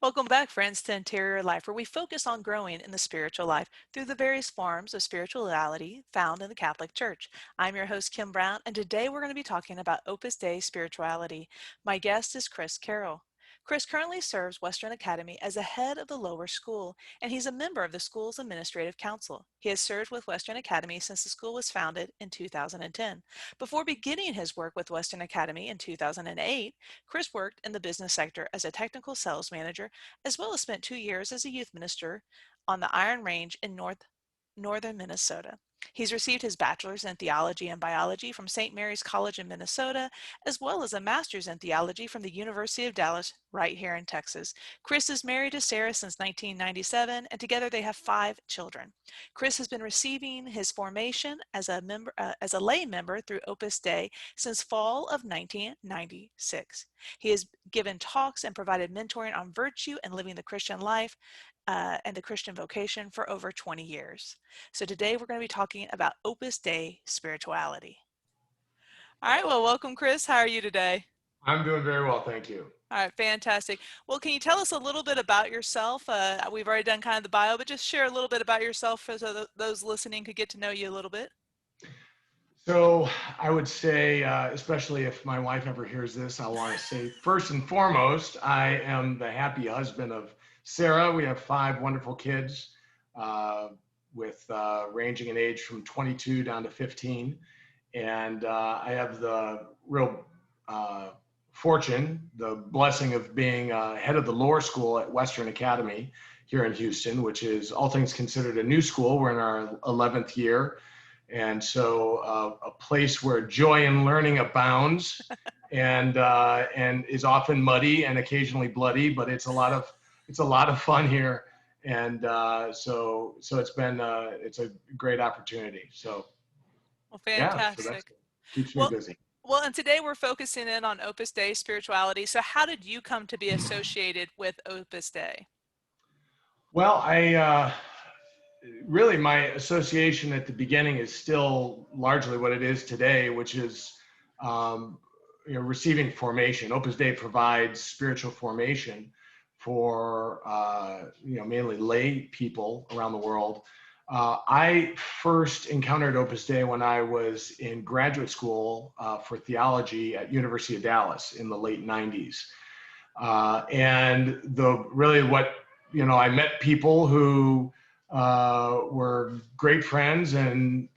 Welcome back, friends, to Interior Life, where we focus on growing in the spiritual life through the various forms of spirituality found in the Catholic Church. I'm your host, Kim Brown, and today we're going to be talking about Opus Dei Spirituality. My guest is Chris Carroll. Chris currently serves Western Academy as the head of the lower school, and he's a member of the school's administrative council. He has served with Western Academy since the school was founded in 2010. Before beginning his work with Western Academy in 2008, Chris worked in the business sector as a technical sales manager, as well as spent 2 years as a youth minister on the Iron Range in northern Minnesota. He's received his bachelor's in theology and biology from St. Mary's College in Minnesota, as well as a master's in theology from the University of Dallas, right here in Texas. Chris is married to Sarah since 1997, and together they have 5 children. Chris has been receiving his formation as a lay member through Opus Dei since fall of 1996. He has given talks and provided mentoring on virtue and living the Christian life and the Christian vocation for over 20 years. So today we're going to be talking about Opus Dei spirituality. All right, well, welcome, Chris. How are you today? I'm doing very well, thank you. All right, fantastic. Well, can you tell us a little bit about yourself? We've already done kind of the bio, but just share a little bit about yourself so those listening could get to know you a little bit. So I would say, especially if my wife ever hears this, I want to say first and foremost, I am the happy husband of Sarah. We have 5 wonderful kids with ranging in age from 22 down to 15. And I have the real fortune, the blessing of being head of the lower school at Western Academy here in Houston, which is all things considered a new school. We're in our 11th year. And so a place where joy and learning abounds and is often muddy and occasionally bloody, but it's a lot of fun here. And so it's a great opportunity. So Well, yeah, so that fantastic. keeps me Well, busy. well, and today we're focusing in on Opus Dei spirituality. So how did you come to be associated with Opus Dei? Well, I really my association at the beginning is still largely what it is today, which is um, receiving formation. Opus Dei provides spiritual formation for mainly lay people around the world. I first encountered Opus Dei when I was in graduate school for theology at University of Dallas in the late 90s. And I met people who were great friends, and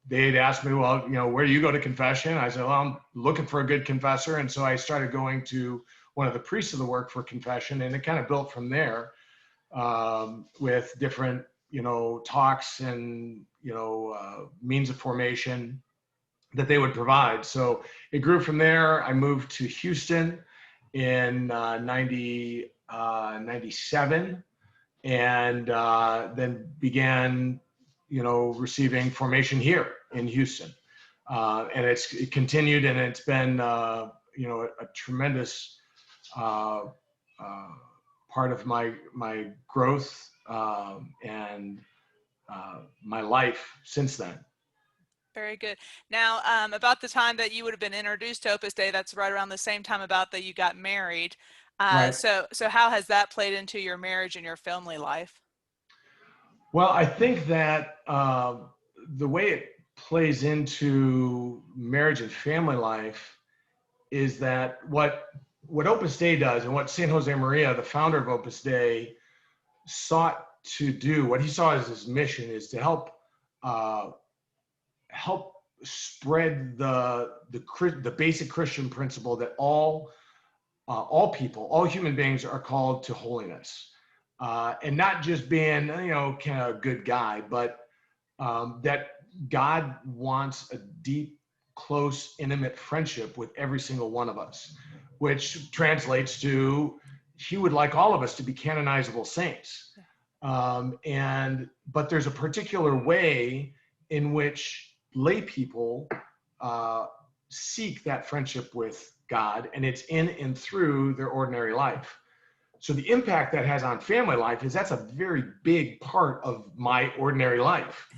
they'd asked me, well, where do you go to confession? I said, well, I'm looking for a good confessor. And so I started going to one of the priests of the work for confession, and it kind of built from there with different talks and means of formation that they would provide. So it grew from there. I moved to Houston in 97, and then began receiving formation here in Houston, and it continued, and it's been a tremendous part of my growth and my life since then. Very good. Now, about the time that you would have been introduced to Opus Dei, that's right around the same time about that you got married. Right. So how has that played into your marriage and your family life? Well, I think that the way it plays into marriage and family life is that what Opus Dei does, and what Saint Josemaria, the founder of Opus Dei, sought to do, what he saw as his mission, is to help spread the basic Christian principle that all people, all human beings, are called to holiness, and not just being kind of a good guy, but that God wants a deep, close, intimate friendship with every single one of us, which translates to he would like all of us to be canonizable saints. But there's a particular way in which lay people seek that friendship with God, and it's in and through their ordinary life. So the impact that has on family life is that's a very big part of my ordinary life.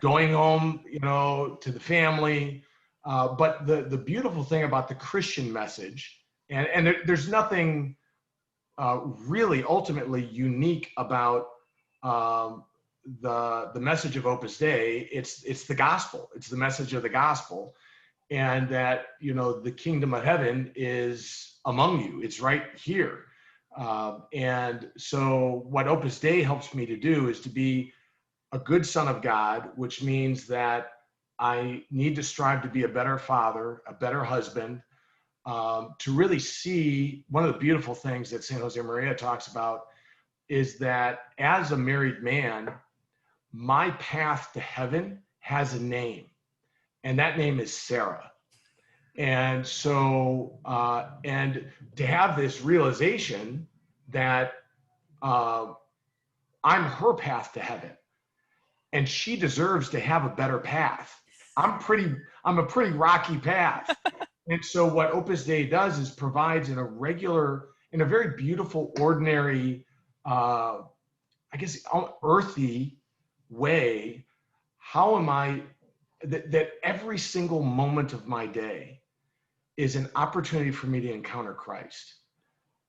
Going home, to the family. But the beautiful thing about the Christian message, and there's nothing really ultimately unique about the message of Opus Dei. It's the gospel. It's the message of the gospel, and that, you know, the kingdom of heaven is among you. It's right here. And so what Opus Dei helps me to do is to be a good son of God, which means that I need to strive to be a better father, a better husband, to really see. One of the beautiful things that St. Jose Maria talks about is that as a married man, my path to heaven has a name, and that name is Sarah. And so, and to have this realization that I'm her path to heaven, and she deserves to have a better path. I'm a pretty rocky path. And so what Opus Dei does is provides in a very beautiful, ordinary, I guess, earthy way, how am I, that every single moment of my day is an opportunity for me to encounter Christ.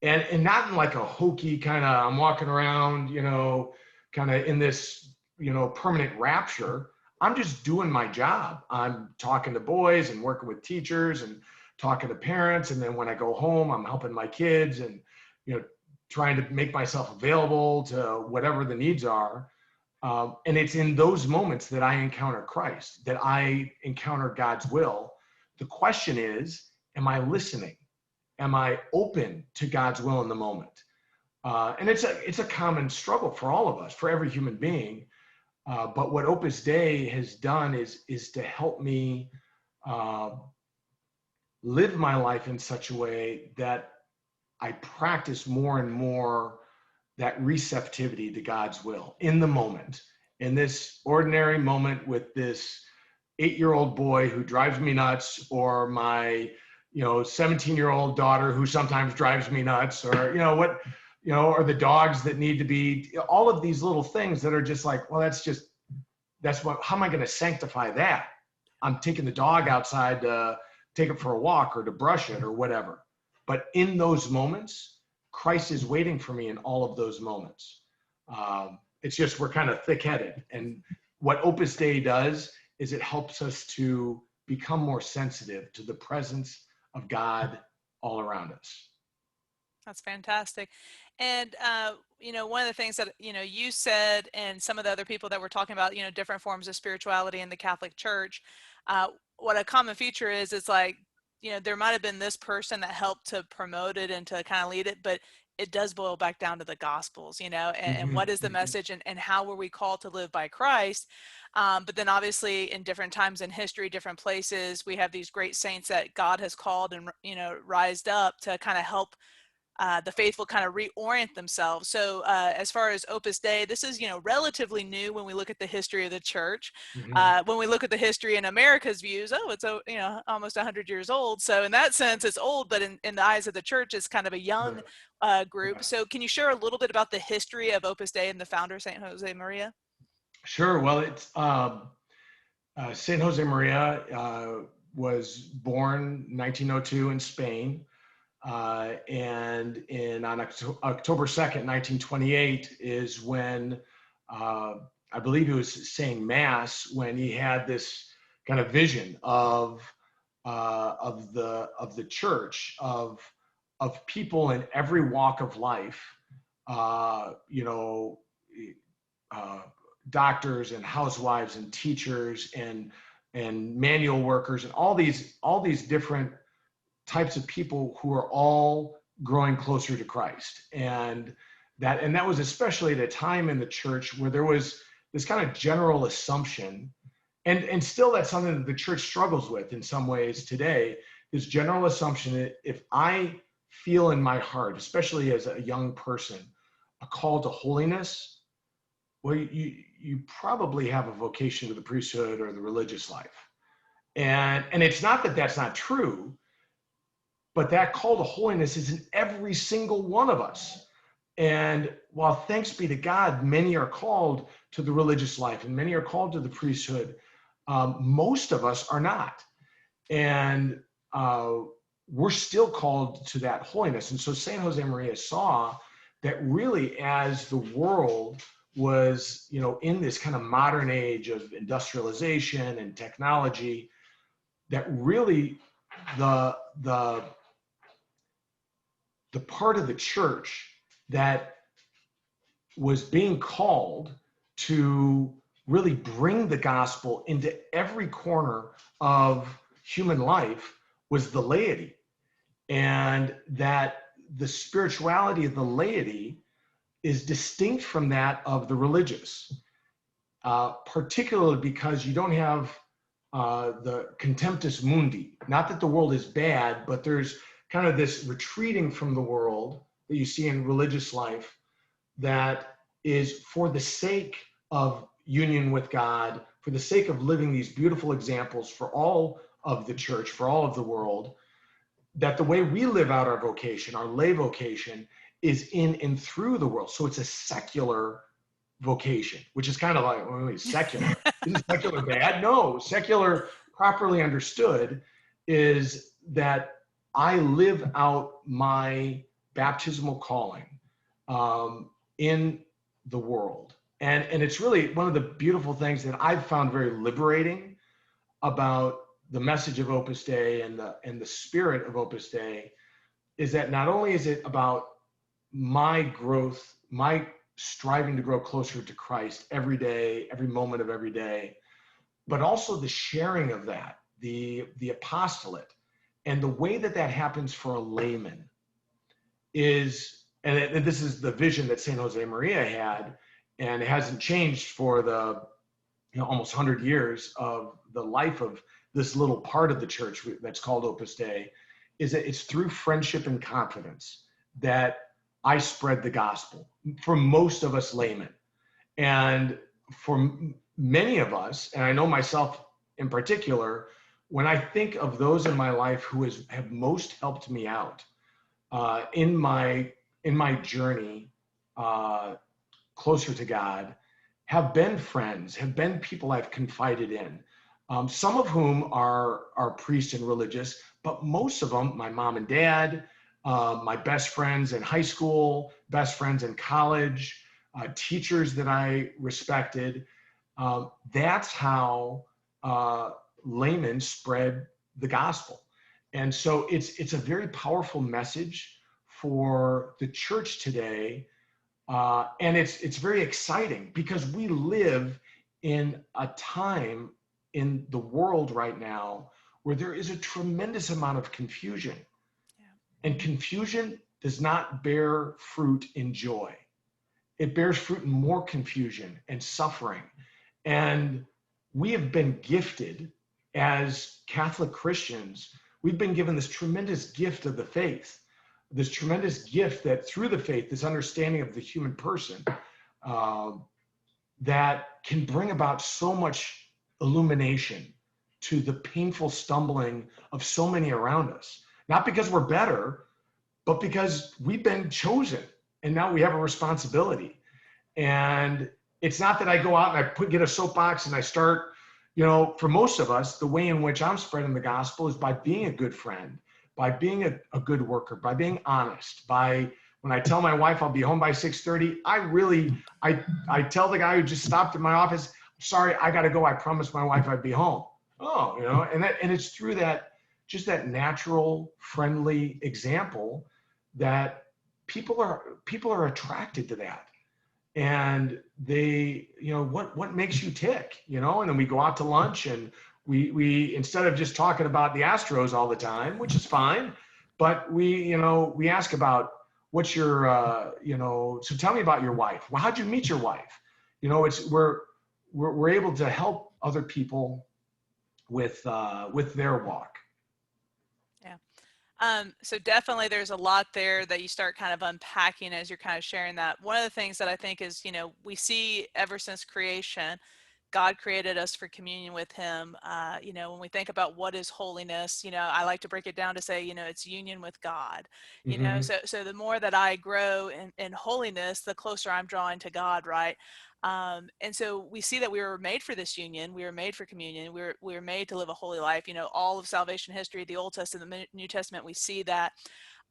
And not in like a hokey kind of, I'm walking around, you know, kind of in this, you know, permanent rapture. I'm just doing my job. I'm talking to boys and working with teachers and talking to parents. And then when I go home, I'm helping my kids and, you know, trying to make myself available to whatever the needs are. And it's in those moments that I encounter Christ, that I encounter God's will. The question is, am I listening? Am I open to God's will in the moment? And it's a common struggle for all of us, for every human being. But what Opus Dei has done is to help me live my life in such a way that I practice more and more that receptivity to God's will in the moment, in this ordinary moment with this 8-year-old boy who drives me nuts, or my, you know, 17-year-old daughter who sometimes drives me nuts, or, you know, what, you know, or the dogs that need to be, all of these little things that are just like, well, that's what, how am I going to sanctify that? I'm taking the dog outside to take it for a walk or to brush it or whatever. But in those moments, Christ is waiting for me in all of those moments. It's just, we're kind of thick-headed. And what Opus Dei does is it helps us to become more sensitive to the presence of God all around us. That's fantastic. And, you know, one of the things that, you know, you said, and some of the other people that were talking about, you know, different forms of spirituality in the Catholic Church, what a common feature is like, you know, there might have been this person that helped to promote it and to kind of lead it, but it does boil back down to the Gospels, you know, and Mm-hmm, what is the mm-hmm. message, and how were we called to live by Christ? But then obviously in different times in history, different places, we have these great saints that God has called and, you know, rised up to kind of help the faithful kind of reorient themselves. So as far as Opus Dei, this is, you know, relatively new when we look at the history of the church. Mm-hmm. When we look at the history in America's views, oh, it's, you know, almost 100 years old. So in that sense, it's old, but in the eyes of the church, it's kind of a young Sure. group. Yeah. So can you share a little bit about the history of Opus Dei and the founder, St. Jose Maria? Sure. Well, it's Saint Jose Maria was born 1902 in Spain. And on October 2nd, 1928 is when I believe he was saying Mass, when he had this kind of vision of the church, of people in every walk of life, you know, uh, doctors and housewives and teachers and manual workers and all these different types of people who are all growing closer to Christ. And that was especially at a time in the church where there was this kind of general assumption, and still that's something that the church struggles with in some ways today, this general assumption that if I feel in my heart, especially as a young person, a call to holiness, well, you probably have a vocation to the priesthood or the religious life. And it's not that that's not true, but that call to holiness is in every single one of us. And while thanks be to God, many are called to the religious life and many are called to the priesthood, most of us are not. And we're still called to that holiness. And so St. Josemaria saw that really as the world was, in this kind of modern age of industrialization and technology, that really the the the part of the church that was being called to really bring the gospel into every corner of human life was the laity. And that the spirituality of the laity is distinct from that of the religious, particularly because you don't have the contemptus mundi. Not that the world is bad, but there's kind of this retreating from the world that you see in religious life that is for the sake of union with God, for the sake of living these beautiful examples for all of the church, for all of the world, that the way we live out our vocation, our lay vocation, is in and through the world. So it's a secular vocation, which is kind of like, well, secular. Isn't secular bad? No, secular, properly understood, is that I live out my baptismal calling in the world. And it's really one of the beautiful things that I've found very liberating about the message of Opus Dei and the spirit of Opus Dei is that not only is it about my growth, my striving to grow closer to Christ every day, every moment of every day, but also the sharing of that, the apostolate, and the way that that happens for a layman is, and this is the vision that St. Josemaria had, and it hasn't changed for the almost 100 years of the life of this little part of the church that's called Opus Dei, is that it's through friendship and confidence that I spread the gospel for most of us laymen. And for many of us, and I know myself in particular, when I think of those in my life who have most helped me out in my journey closer to God, have been friends, have been people I've confided in. Some of whom are priests and religious, but most of them, my mom and dad, my best friends in high school, best friends in college, teachers that I respected. That's how laymen spread the gospel. And so it's a very powerful message for the church today. And it's very exciting because we live in a time in the world right now where there is a tremendous amount of confusion. Yeah. And confusion does not bear fruit in joy. It bears fruit in more confusion and suffering. And we have been gifted as Catholic Christians, we've been given this tremendous gift of the faith, this tremendous gift that through the faith, this understanding of the human person, that can bring about so much illumination to the painful stumbling of so many around us. Not because we're better, but because we've been chosen and now we have a responsibility. And it's not that I go out and get a soapbox and I start, for most of us, the way in which I'm spreading the gospel is by being a good friend, by being a good worker, by being honest, by when I tell my wife I'll be home by 6:30, I tell the guy who just stopped at my office, sorry, I got to go. I promised my wife I'd be home. Oh, and it's through that, just that natural, friendly example that people are attracted to that. And they, what makes you tick, and then we go out to lunch and we instead of just talking about the Astros all the time, which is fine, but we ask about what's your, so tell me about your wife. Well, how'd you meet your wife? We're able to help other people with their walk. Yeah. So definitely there's a lot there that you start kind of unpacking as you're kind of sharing that. One of the things that I think is, we see ever since creation God created us for communion with him. When we think about what is holiness, I like to break it down to say, it's union with God. Hmm. So the more that I grow in holiness, the closer I'm drawing to God, right? And so we see that we were made for this union. We were made for communion. We were made to live a holy life. All of salvation history, the Old Testament, the New Testament, we see that.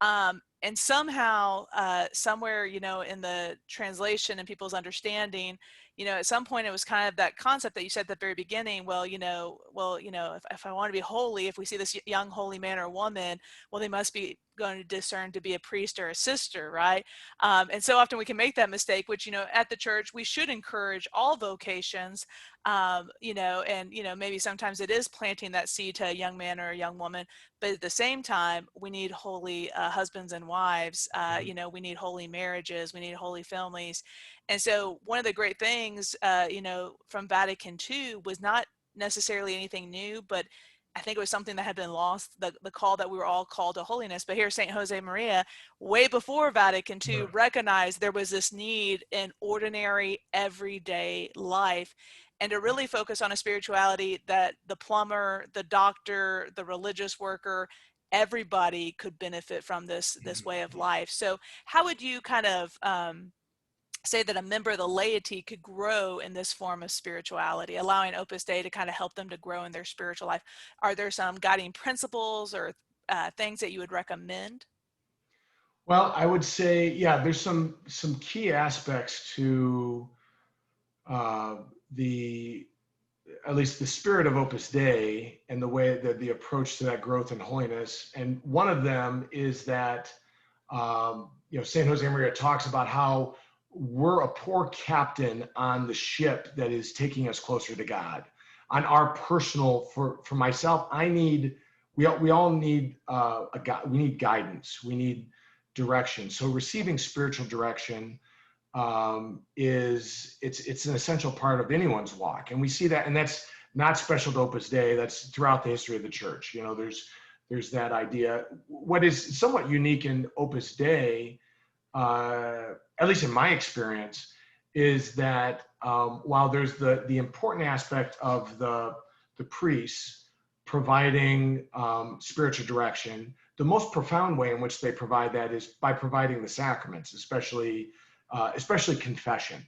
And somehow, somewhere, in the translation and people's understanding, at some point it was kind of that concept that you said at the very beginning. If I want to be holy, if we see this young holy man or woman, well, they must be going to discern to be a priest or a sister, right? And so often we can make that mistake, which, at the church, we should encourage all vocations, maybe sometimes it is planting that seed to a young man or a young woman, but at the same time, we need holy husbands and wives. We need holy marriages. We need holy families. And so one of the great things, from Vatican II was not necessarily anything new, but I think it was something that had been lost, the call that we were all called to holiness. But here, St. Jose Maria, way before Vatican II, recognized there was this need in ordinary, everyday life, and to really focus on a spirituality that the plumber, the doctor, the religious worker, everybody could benefit from this way of life. So how would you kind of say that a member of the laity could grow in this form of spirituality, allowing Opus Dei to kind of help them to grow in their spiritual life? Are there some guiding principles or things that you would recommend? Well, I would say, yeah, there's some key aspects to uh, the at least the spirit of Opus Dei and the way that the approach to that growth and holiness. And one of them is that Saint Jose Maria talks about how we're a poor captain on the ship that is taking us closer to God. On our personal, for myself, we all need we need guidance, we need direction. So receiving spiritual direction it's an essential part of anyone's walk, and we see that, and that's not special to Opus Dei. That's throughout the history of the church. There's that idea. What is somewhat unique in Opus Dei, at least in my experience, is that while there's the important aspect of the priests providing spiritual direction, the most profound way in which they provide that is by providing the sacraments, especially confession.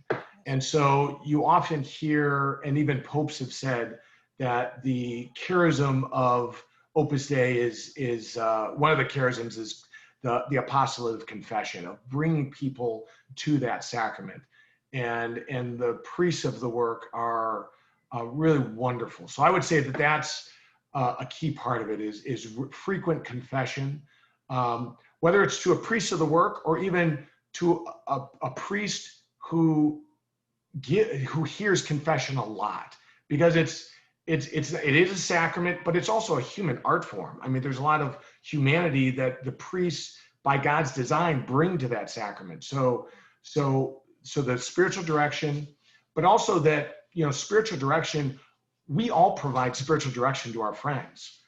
And so you often hear, and even popes have said, that the charism of Opus Dei is one of the charisms is the apostolate of confession, of bringing people to that sacrament. And the priests of the work are really wonderful. So I would say that that's a key part of it is frequent confession, whether it's to a priest of the work or even to a priest who hears confession a lot, because it is a sacrament, but it's also a human art form. I mean, there's a lot of humanity that the priests, by God's design, bring to that sacrament. So the spiritual direction, but also that, spiritual direction, we all provide spiritual direction to our friends.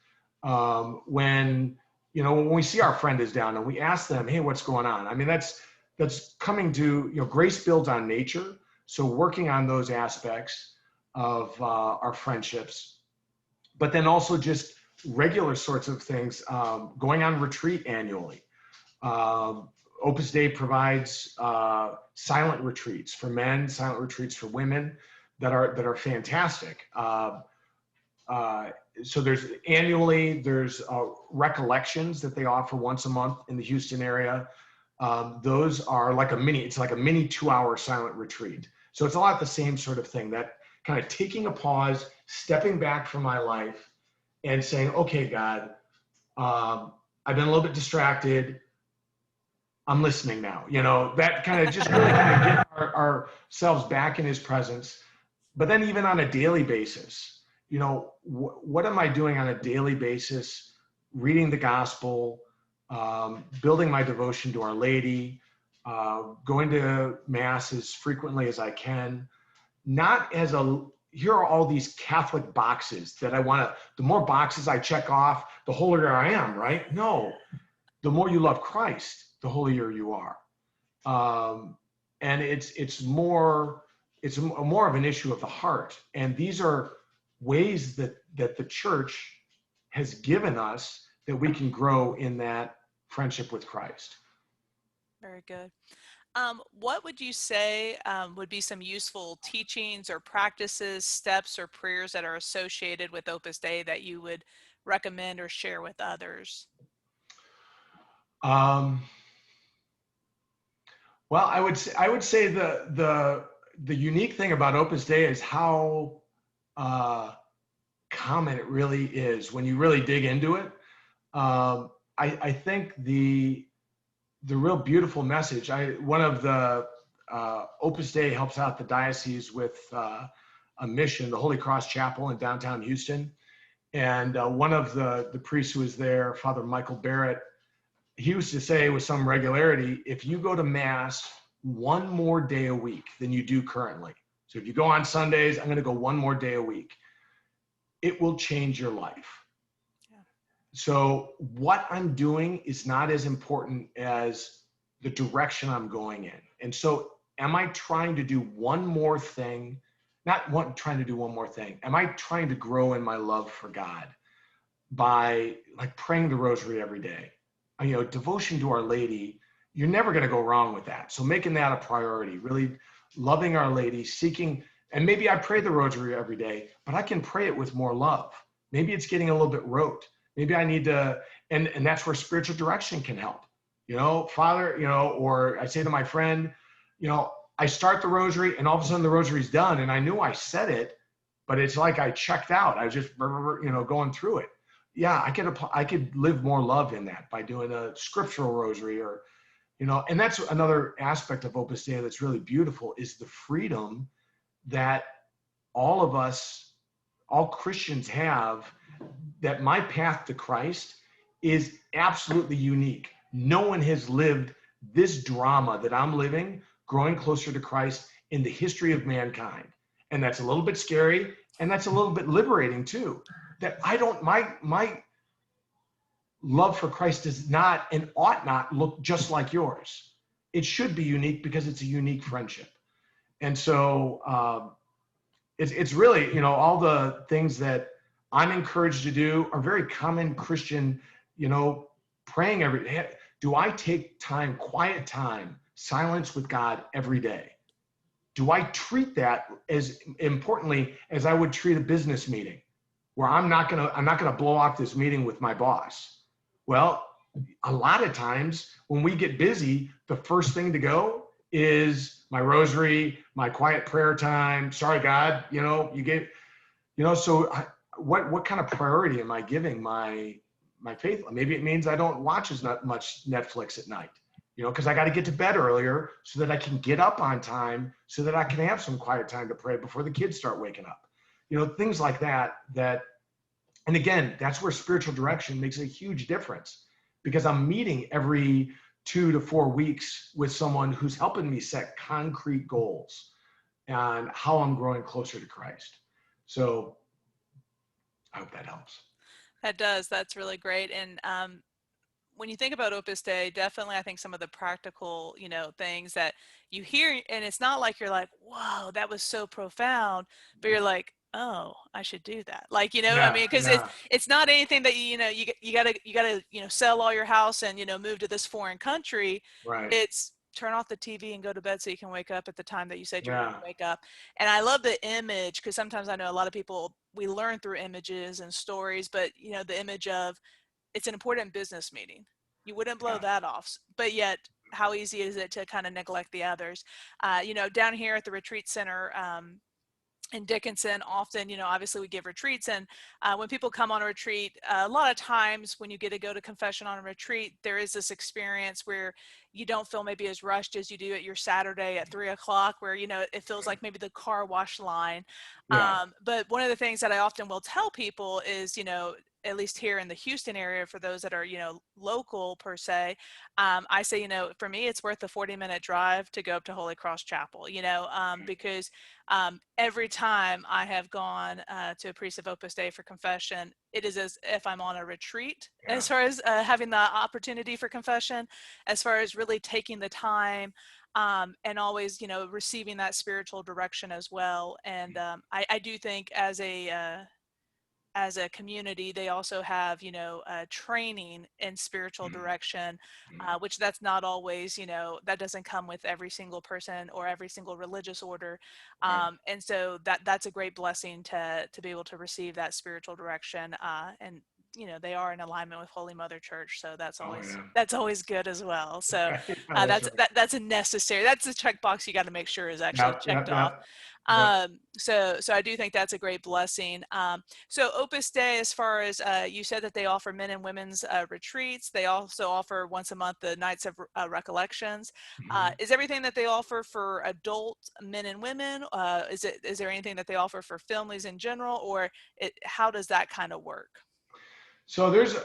When we see our friend is down and we ask them, hey, what's going on? I mean, that's coming to, grace builds on nature. So working on those aspects of our friendships, but then also just regular sorts of things, going on retreat annually. Opus Dei provides silent retreats for men, silent retreats for women that are fantastic. So there's recollections that they offer once a month in the Houston area. Those are like it's like a mini 2-hour silent retreat. So it's a lot the same sort of thing, that kind of taking a pause, stepping back from my life and saying, okay, God, I've been a little bit distracted. I'm listening now, that kind of just really kind of get ourselves back in his presence. But then even on a daily basis, what am I doing on a daily basis? Reading the gospel, building my devotion to Our Lady, going to Mass as frequently as I can, not as here are all these Catholic boxes that I want to, the more boxes I check off, the holier I am, right? No, the more you love Christ, the holier you are. And it's more it's more of an issue of the heart. And these are ways that the church has given us that we can grow in that friendship with Christ. Very good. What would you say would be some useful teachings or practices, steps, or prayers that are associated with Opus Dei that you would recommend or share with others? Um, well, I would say the unique thing about Opus Dei is how common it really is when you really dig into it. I think the real beautiful message. One of the Opus Dei helps out the diocese with a mission, the Holy Cross Chapel in downtown Houston. And one of the priests who was there, Father Michael Barrett, he used to say with some regularity, if you go to Mass one more day a week than you do currently, so if you go on Sundays, I'm going to go one more day a week, it will change your life. Yeah. So what I'm doing is not as important as the direction I'm going in. And so am I trying to do one more thing? Trying to do one more thing. Am I trying to grow in my love for God by like praying the rosary every day? Devotion to Our Lady, you're never going to go wrong with that. So making that a priority, really loving Our Lady, seeking, and maybe I pray the rosary every day, but I can pray it with more love. Maybe it's getting a little bit rote. Maybe I need to, and that's where spiritual direction can help. Father, or I say to my friend, I start the rosary and all of a sudden the rosary's done. And I knew I said it, but it's like I checked out. I was just, going through it. Yeah, I could live more love in that by doing a scriptural rosary and that's another aspect of Opus Dei that's really beautiful is the freedom that all of us, all Christians have, that my path to Christ is absolutely unique. No one has lived this drama that I'm living, growing closer to Christ in the history of mankind. And that's a little bit scary, and that's a little bit liberating too. That my love for Christ does not and ought not look just like yours. It should be unique because it's a unique friendship. And so it's really, all the things that I'm encouraged to do are very common Christian, praying every day. Do I take time, quiet time, silence with God every day? Do I treat that as importantly as I would treat a business meeting where I'm not gonna blow off this meeting with my boss? Well, a lot of times when we get busy, the first thing to go is my rosary, my quiet prayer time. Sorry, God, you gave, so what kind of priority am I giving my faith? Maybe it means I don't watch as much Netflix at night, because I got to get to bed earlier so that I can get up on time so that I can have some quiet time to pray before the kids start waking up. Things like that, and again, that's where spiritual direction makes a huge difference because I'm meeting every 2 to 4 weeks with someone who's helping me set concrete goals and how I'm growing closer to Christ. So I hope that helps. That does. That's really great. And when you think about Opus Dei, definitely I think some of the practical, things that you hear, and it's not like you're like, whoa, that was so profound, but you're like, oh, I should do that. Like, I Yeah, mean, because yeah, it's not anything that you gotta sell all your house and move to this foreign country. right. It's turn off the TV and go to bed so you can wake up at the time that you said you were going Yeah, to wake up. And I love the image because sometimes I know a lot of people, we learn through images and stories, but the image of it's an important business meeting. You wouldn't blow yeah, that off, but yet how easy is it to kind of neglect the others? Down here at the retreat center, in Dickinson, often, obviously we give retreats, and when people come on a retreat, a lot of times when you get to go to confession on a retreat, there is this experience where you don't feel maybe as rushed as you do at your Saturday at 3 o'clock, where, it feels like maybe the car wash line. yeah, But one of the things that I often will tell people is, at least here in the Houston area, for those that are, local per se, I say, for me, it's worth the 40-minute drive to go up to Holy Cross Chapel, because every time I have gone to a priest of Opus Dei for confession, it is as if I'm on a retreat yeah, as far as having the opportunity for confession, as far as really taking the time. and always, receiving that spiritual direction as well. And I do think as a community, they also have, training in spiritual direction, which that's not always, that doesn't come with every single person or every single religious order. Right. And so that's a great blessing to be able to receive that spiritual direction. And they are in alignment with Holy Mother Church, so Oh yeah. that's always good as well. So Right. Yeah, that's right. that's a necessary, that's a checkbox you got to make sure is actually Yep. checked Yep. off. Yep. Yep. So I do think that's a great blessing. So Opus Dei, as far as you said that they offer men and women's retreats, they also offer once a month the Nights of Recollections. Mhm. Is everything that they offer for adult men and women? Is there anything that they offer for families in general, or how does that kind of work? So there's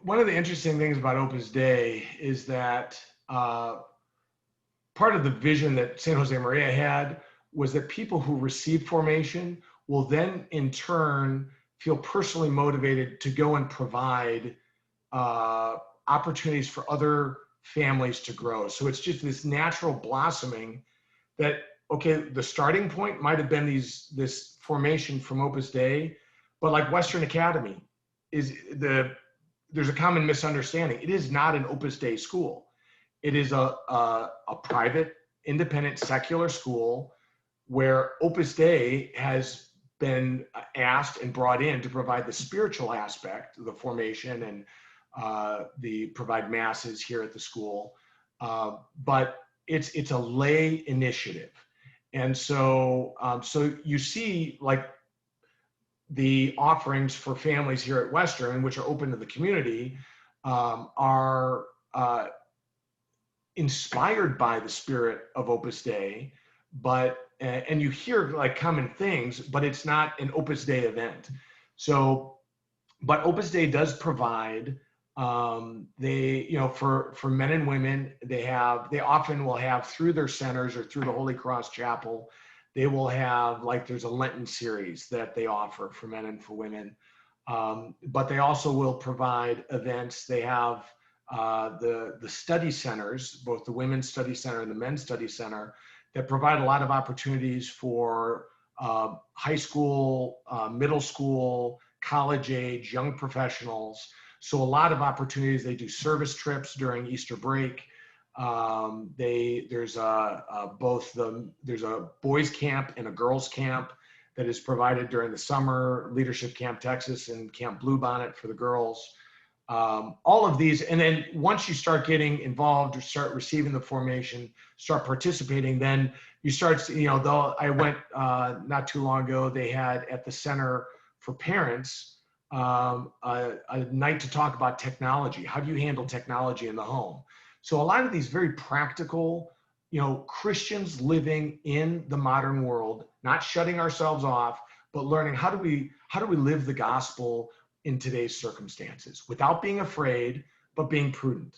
one of the interesting things about Opus Dei is that part of the vision that San Jose Maria had was that people who receive formation will then in turn feel personally motivated to go and provide uh, opportunities for other families to grow. So it's just this natural blossoming that, okay, the starting point might have been this formation from Opus Dei, but like Western Academy there's a common misunderstanding. It is not an Opus Dei school. It is a private, independent, secular school where Opus Dei has been asked and brought in to provide the spiritual aspect, the formation, and the provide masses here at the school. But it's a lay initiative, and so you see like the offerings for families here at Western, which are open to the community, are inspired by the spirit of Opus Dei, but and you hear like common things, but it's not an Opus Dei event. So, but Opus Dei does provide they for men and women they often will have through their centers or through the Holy Cross Chapel, they will have like there's a Lenten series that they offer for men and for women, but they also will provide events. They have the study centers, both the women's study center and the men's study center, that provide a lot of opportunities for high school, middle school, college age, young professionals. So a lot of opportunities. They do service trips during Easter break. There's a boys camp and a girls camp that is provided during the summer, Leadership Camp Texas and Camp Bluebonnet for the girls. All of these, and then once you start getting involved or start receiving the formation, start participating, then you start, though I went not too long ago, they had at the Center for Parents a night to talk about technology. How do you handle technology in the home? So a lot of these very practical, Christians living in the modern world, not shutting ourselves off, but learning how do we live the gospel in today's circumstances without being afraid, but being prudent.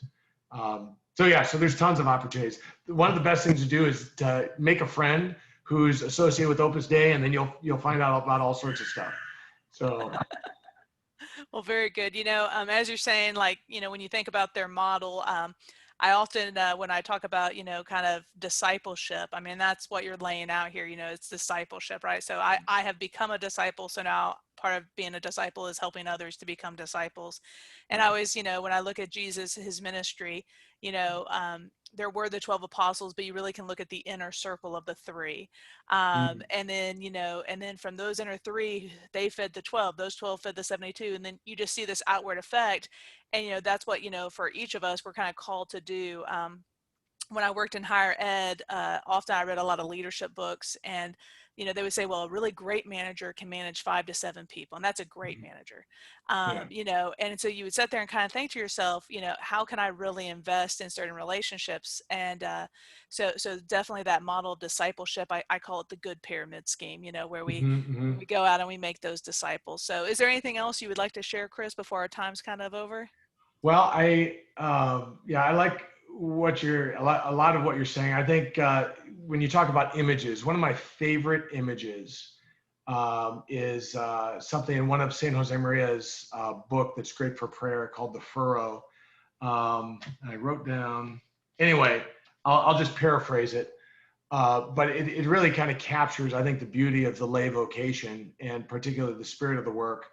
So there's tons of opportunities. One of the best things to do is to make a friend who's associated with Opus Dei, and then you'll find out about all sorts of stuff. So Well, very good. As you're saying, like, when you think about their model, I often, when I talk about, kind of discipleship, I mean, that's what you're laying out here, it's discipleship, right? So I have become a disciple. So now part of being a disciple is helping others to become disciples. And I right. always, when I look at Jesus, his ministry, there were the 12 apostles, but you really can look at the inner circle of the three. Mm. And then from those inner three, they fed the 12, those 12 fed the 72. And then you just see this outward effect. And, that's what, for each of us, we're kind of called to do. When I worked in higher ed, often I read a lot of leadership books, and they would say, well, a really great manager can manage 5 to 7 people, and that's a great manager. Yeah. And so you would sit there and kind of think to yourself, how can I really invest in certain relationships? And so definitely that model of discipleship, I call it the good pyramid scheme, where we Mm-hmm, mm-hmm. we go out and we make those disciples. So is there anything else you would like to share, Chris, before our time's kind of over? Well, I like a lot of what you're saying. I think when you talk about images, one of my favorite images is something in one of San Jose Maria's book that's great for prayer called The Furrow. I wrote down, anyway, I'll just paraphrase it. But it really kind of captures, I think, the beauty of the lay vocation and particularly the spirit of the work.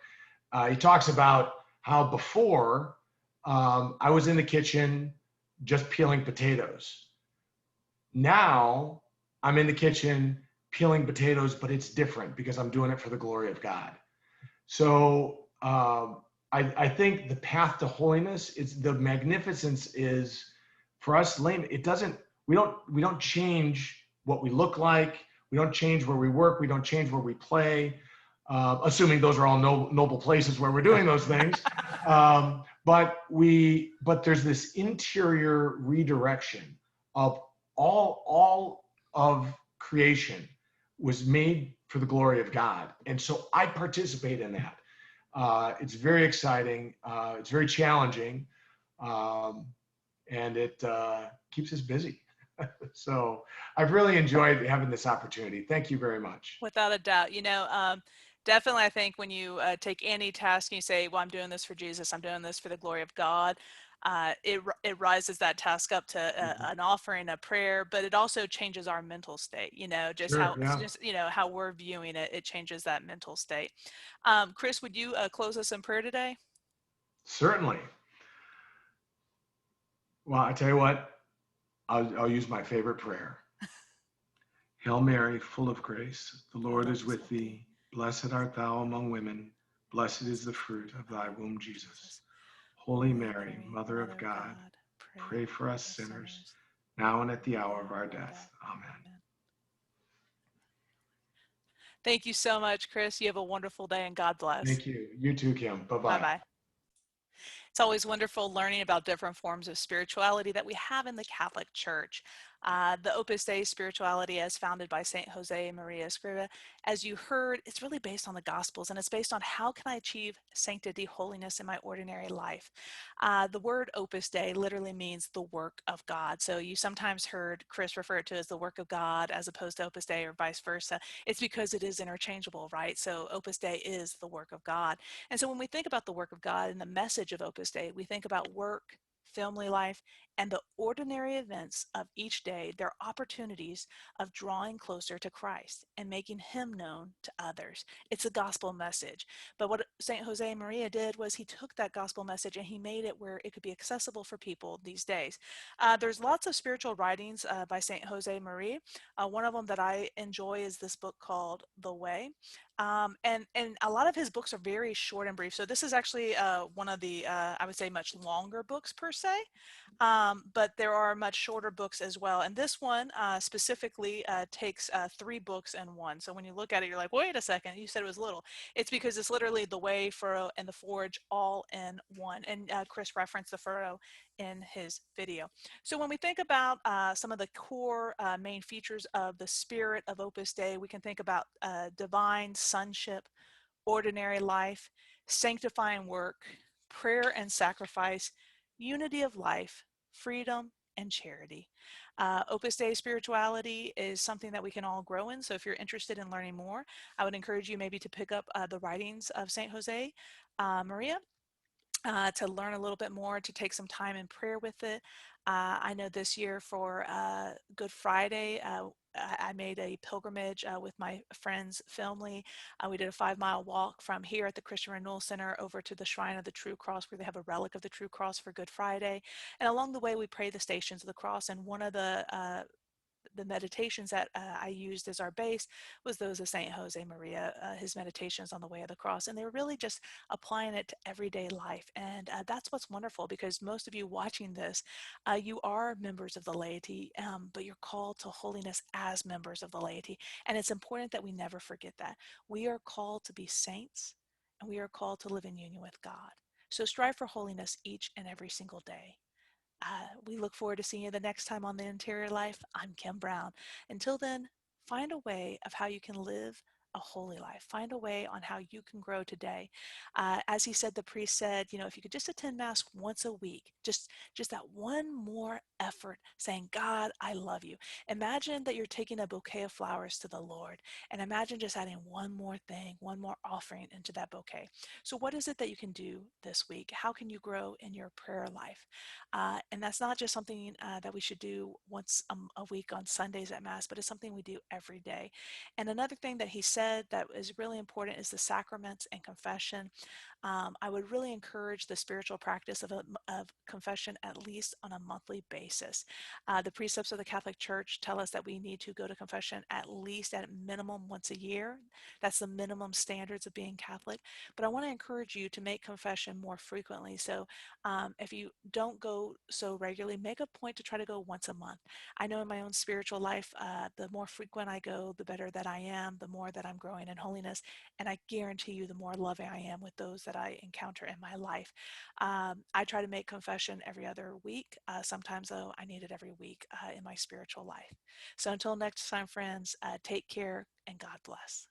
He talks about how before I was in the kitchen just peeling potatoes. Now I'm in the kitchen peeling potatoes, but it's different because I'm doing it for the glory of God. So I think the path to holiness, it's the magnificence is for us laymen. It doesn't. We don't change what we look like. We don't change where we work. We don't change where we play. Assuming those are all noble places where we're doing those things. But there's this interior redirection of all of creation was made for the glory of God. And so I participate in that. It's very exciting. It's very challenging. And it keeps us busy. So I've really enjoyed having this opportunity. Thank you very much. Without a doubt. Definitely, I think when you take any task and you say, well, I'm doing this for Jesus, I'm doing this for the glory of God, it rises that task up to Mhm. an offering, a prayer, but it also changes our mental state, Sure. Yeah. how we're viewing it, it changes that mental state. Chris, would you close us in prayer today? Certainly. Well, I tell you what, I'll use my favorite prayer. Hail Mary, full of grace, the The Lord Lord is is with with thee. thee. Blessed art thou among women. Blessed is Blessed the is the fruit fruit of of thy thy womb, womb, Jesus. Jesus. Holy Holy Mary, Mary, Mother of Mother of God, God, pray pray for us for us sinners, sinners, now and now at and the at the hour of hour our of our death. death. Amen. Amen. Thank you so much, Chris. You have a wonderful day and God bless. Thank you. You too, Kim. Bye Bye-bye. bye. It's always wonderful learning about different forms of spirituality that we have in the Catholic Church. The Opus Dei Spirituality, as founded by St. Jose Maria Escriva, as you heard, it's really based on the Gospels, and it's based on how can I achieve sanctity, holiness in my ordinary life. The word Opus Dei literally means the work of God. So you sometimes heard Chris refer to it as the work of God as opposed to Opus Dei or vice versa. It's because it is interchangeable, right? So Opus Dei is the work of God. And so when we think about the work of God and the message of Opus Dei, we think about work, family life, and the ordinary events of each day. They're opportunities of drawing closer to Christ and making Him known to others. It's a gospel message. But what St. Jose Maria did was he took that gospel message and he made it where it could be accessible for people these days. There's lots of spiritual writings by St. Jose Maria. One of them that I enjoy is this book called The Way. And a lot of his books are very short and brief. So this is actually one of the I would say much longer books per se, but there are much shorter books as well. And this one specifically takes 3 books in one. So when you look at it, you're like, wait a second, you said it was little. It's because it's literally the Way, Furrow, and the Forge all in one. And Chris referenced the furrow in his video. So when we think about some of the core main features of the spirit of Opus Dei, we can think about divine sonship, ordinary life, sanctifying work, prayer and sacrifice, unity of life, freedom, and charity. Opus Dei spirituality is something that we can all grow in. So if you're interested in learning more, I would encourage you maybe to pick up the writings of St. Jose Maria to learn a little bit more, to take some time in prayer with it. I know this year for Good Friday, I made a pilgrimage with my friend's family. We did a 5-mile walk from here at the Christian Renewal Center over to the Shrine of the True Cross, where they have a relic of the True Cross for Good Friday. And along the way, we prayed the Stations of the Cross. And one of the meditations that I used as our base was those of St. Jose Maria, his meditations on the way of the cross. And they were really just applying it to everyday life. And that's what's wonderful, because most of you watching this, you are members of the laity, but you're called to holiness as members of the laity. And it's important that we never forget that. We are called to be saints, and we are called to live in union with God. So strive for holiness each and every single day. We look forward to seeing you the next time on The Interior Life. I'm Kim Brown. Until then, find a way of how you can live a holy life. Find a way on how you can grow today. As he said, the priest said, if you could just attend Mass once a week, just that one more effort effort saying, God, I love you. Imagine that you're taking a bouquet of flowers to the Lord, and imagine just adding one more thing, one more offering into that bouquet. So, what is it that you can do this week? How can you grow in your prayer life? And that's not just something that we should do once a week on Sundays at Mass, but it's something we do every day. And another thing that he said that is really important is the sacraments and confession. I would really encourage the spiritual practice of confession at least on a monthly basis. The precepts of the Catholic Church tell us that we need to go to confession at least at minimum once a year. That's the minimum standards of being Catholic. But I want to encourage you to make confession more frequently. So if you don't go so regularly, make a point to try to go once a month. I know in my own spiritual life, the more frequent I go, the better that I am, the more that I'm growing in holiness. And I guarantee you, the more loving I am with those that I encounter in my life. I try to make confession every other week. Sometimes, though, I need it every week in my spiritual life. So until next time, friends, take care and God bless.